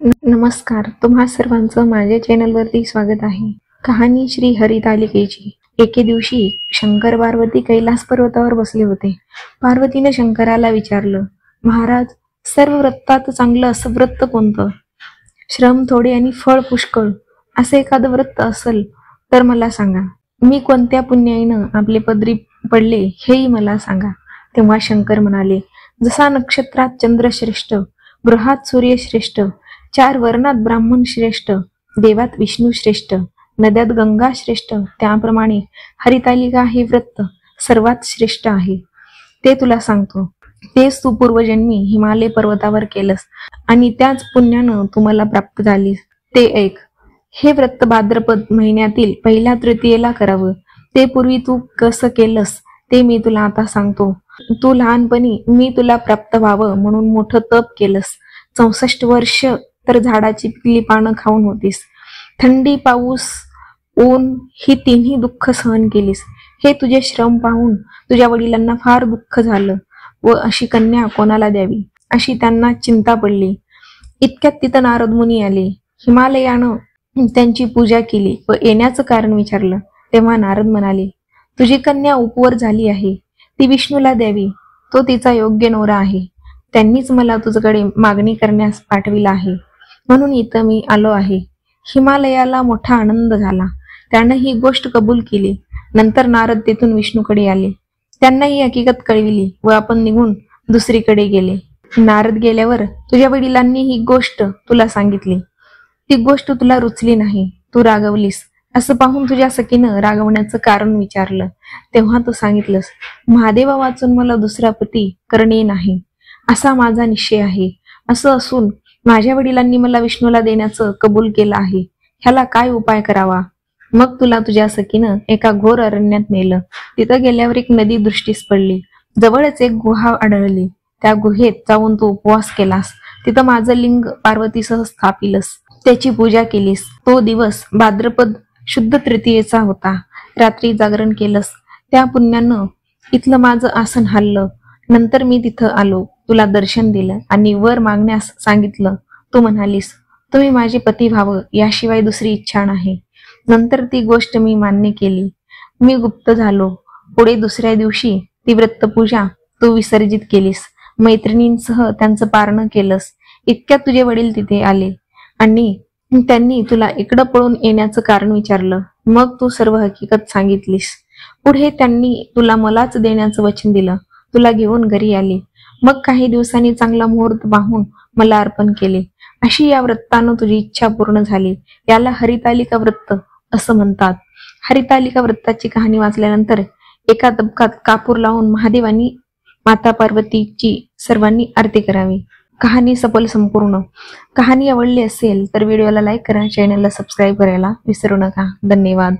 नमस्कार, तुम्हा सर्वांचं माझ्या चॅनलवरती स्वागत आहे. कहाणी श्री हरितालिकेची. एके दिवशी शंकर पार्वती कैलास पर्वतावर बसले होते. पार्वतीने शंकराला विचारलं, महाराज, सर्व व्रतात चांगलं असं व्रत कोणतं? श्रम थोडे आणि फळ पुष्कळ असं एखादं व्रत असेल तर मला सांगा. मी कोणत्या पुण्याईनं आपले पदरी पडले हेही मला सांगा. तेव्हा शंकर म्हणाले, जसा नक्षत्रात चंद्र श्रेष्ठ, गृहात सूर्य श्रेष्ठ, 4 वर्णात ब्राह्मण श्रेष्ठ, देवात विष्णू श्रेष्ठ, नद्यात गंगा श्रेष्ठ, त्याप्रमाणे हरितालिका हे व्रत सर्वात श्रेष्ठ आहे. ते तुला सांगतो. तेच तू पूर्वजन्मी हिमालय पर्वतावर केलंस आणि त्याच पुण्यानं तुम्हाला प्राप्त झालीस. ते ऐक. हे व्रत भाद्रपद महिन्यातील पहिल्या तृतीयेला करावं. ते पूर्वी तू कसं केलंस ते मी तुला आता सांगतो. तू लहानपणी मी तुला प्राप्त व्हावं म्हणून मोठं तप केलंस. 64 वर्ष तर झाडाची पिकली पानं खाऊन होतीस. थंडी, पाऊस, ऊन ही तिन्ही दुःख सहन केलीस. हे तुझे श्रम पाहून तुझ्या वडिलांना फार दुःख झालं व अशी कन्या कोणाला द्यावी अशी त्यांना चिंता पडली. इतक्यात तिथं नारद मुनी आले. हिमालयानं त्यांची पूजा केली व येण्याचं कारण विचारलं. तेव्हा नारद म्हणाले, तुझी कन्या उपवर झाली आहे. ती विष्णूला द्यावी. तो तिचा योग्य नवरा आहे. त्यांनीच मला तुझ्याकडे मागणी करण्यास पाठविला आहे. म्हणून इथं मी आलो आहे. हिमालयाला मोठा आनंद झाला. त्यानं ही गोष्ट कबूल केली. नंतर नारद तेथून विष्णूकडे आले. त्यांना ही हकीकत कळविली व आपण निघून दुसरीकडे गेले. नारद गेल्यावर तुझ्या वडिलांनी ही गोष्ट तुला सांगितली. ती गोष्ट तुला रुचली नाही. तू रागवलीस. असं पाहून तुझ्या सखीनं रागवण्याचं कारण विचारलं. तेव्हा तू सांगितलंस, महादेवा वाचून मला दुसरा पती करणे नाही असा माझा निश्चय आहे. असं असून माझ्या वडिलांनी मला विष्णूला देण्याचं कबूल केलं आहे. ह्याला काय उपाय करावा? मग तुला तुझ्या सखीनं एका घोर अरण्यात नेलं. तिथं गेल्यावर एक नदी दृष्टीस पडली. जवळच एक गुहा आढळली. त्या गुहेत जाऊन तू उपवास केलास. तिथं माझं लिंग पार्वतीसह स्थापिलस. त्याची पूजा केलीस. तो दिवस भाद्रपद शुद्ध तृतीयेचा होता. रात्री जागरण केलंस. त्या पुण्यानं इथलं माझं आसन हल्लं. नंतर मी तिथं आलो. तुला दर्शन दिलं आणि वर मागण्यास सांगितलं. तू म्हणालीस, तुम्ही माझे पती व्हावं याशिवाय दुसरी इच्छा नाही. नंतर ती गोष्ट मी मान्य केली. मी गुप्त झालो. पुढे दुसऱ्या दिवशी ती व्रतपूजा तू विसर्जित केलीस. मैत्रिणींसह त्यांचं पारणं केलंस. इतक्यात तुझे वडील तिथे आले आणि त्यांनी तुला इकडं पळून येण्याचं कारण विचारलं. मग तू सर्व हकीकत सांगितलीस. पुढे त्यांनी तुला मलाच देण्याचं वचन दिलं. तुला घेऊन घरी आले. मग काही दिवसांनी चांगला मुहूर्त पाहून मला अर्पण केले. अशी या व्रतानं तुझी इच्छा पूर्ण झाली. याला हरितालिका व्रत असं म्हणतात. हरितालिका व्रताची कहाणी वाचल्यानंतर एका तबकात कापूर लावून महादेवानी माता पार्वतीची सर्वांनी आरती करावी. कहाणी सफल संपूर्ण. कहाणी आवडली असेल तर व्हिडिओला लाईक करा, चॅनलला सबस्क्राईब करायला विसरू नका. धन्यवाद.